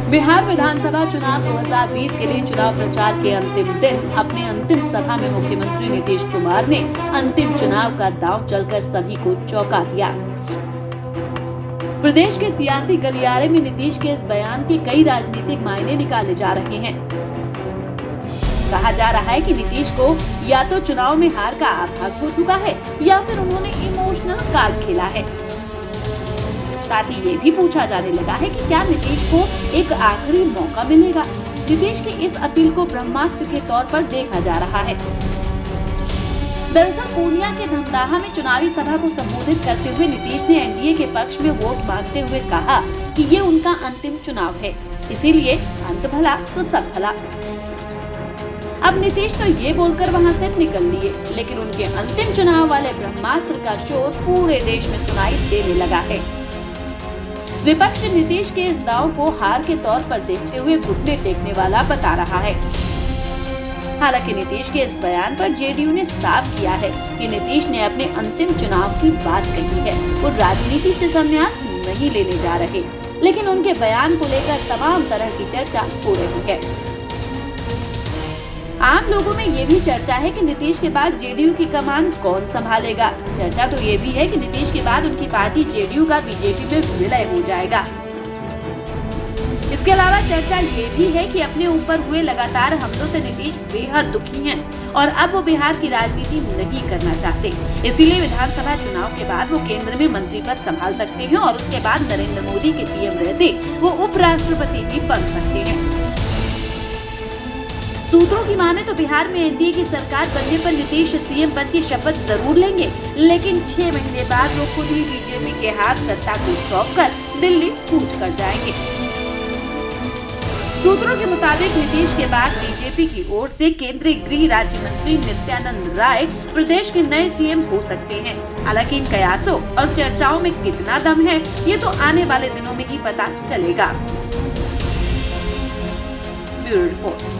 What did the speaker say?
बिहार विधानसभा चुनाव 2020 के लिए चुनाव प्रचार के अंतिम दिन अपने अंतिम सभा में मुख्यमंत्री नीतीश कुमार ने अंतिम चुनाव का दांव चलकर सभी को चौंका दिया। प्रदेश के सियासी गलियारे में नीतीश के इस बयान के कई राजनीतिक मायने निकाले जा रहे हैं। कहा जा रहा है कि नीतीश को या तो चुनाव में हार का आभास हो चुका है या फिर उन्होंने इमोशनल कार्ड खेला है। साथ ही ये भी पूछा जाने लगा है कि क्या नीतीश को एक आखिरी मौका मिलेगा। नीतीश की इस अपील को ब्रह्मास्त्र के तौर पर देखा जा रहा है। दरअसल पूर्णिया के धमदाहा में चुनावी सभा को संबोधित करते हुए नीतीश ने एनडीए के पक्ष में वोट मांगते हुए कहा कि ये उनका अंतिम चुनाव है, इसीलिए अंत भला तो सब भला। अब नीतीश तो ये बोलकर वहां से निकल लिए, लेकिन उनके अंतिम चुनाव वाले ब्रह्मास्त्र का शोर पूरे देश में सुनाई देने लगा है। विपक्ष नीतीश के इस दांव को हार के तौर पर देखते हुए घुटने टेकने वाला बता रहा है। हालांकि नीतीश के इस बयान पर जेडीयू ने साफ किया है कि नीतीश ने अपने अंतिम चुनाव की बात कही है। वो राजनीति से संन्यास नहीं लेने जा रहे, लेकिन उनके बयान को लेकर तमाम तरह की चर्चा हो रही है। आम लोगों में ये भी चर्चा है कि नीतीश के बाद जेडीयू की कमान कौन संभालेगा। चर्चा तो ये भी है कि नीतीश के बाद उनकी पार्टी जेडीयू का बीजेपी में विलय हो जाएगा। इसके अलावा चर्चा ये भी है कि अपने ऊपर हुए लगातार हमलों से नीतीश बेहद दुखी हैं और अब वो बिहार की राजनीति नहीं करना चाहते। इसीलिए विधानसभा चुनाव के बाद वो केंद्र में मंत्री पद संभाल सकते हैं और उसके बाद नरेंद्र मोदी के पीएम रहते वो उपराष्ट्रपति भी बन सकते हैं। सूत्रों की माने तो बिहार में एनडीए की सरकार बनने पर नीतीश सीएम पद की शपथ जरूर लेंगे, लेकिन 6 महीने बाद वो खुद ही बीजेपी के हाथ सत्ता को सौंपकर दिल्ली कूच कर जाएंगे। सूत्रों के मुताबिक नीतीश के बाद बीजेपी की ओर से केंद्रीय गृह राज्य मंत्री नित्यानंद राय प्रदेश के नए सीएम हो सकते हैं। हालांकि इन कयासों और चर्चाओं में कितना दम है, ये तो आने वाले दिनों में ही पता चलेगा। Bureau report.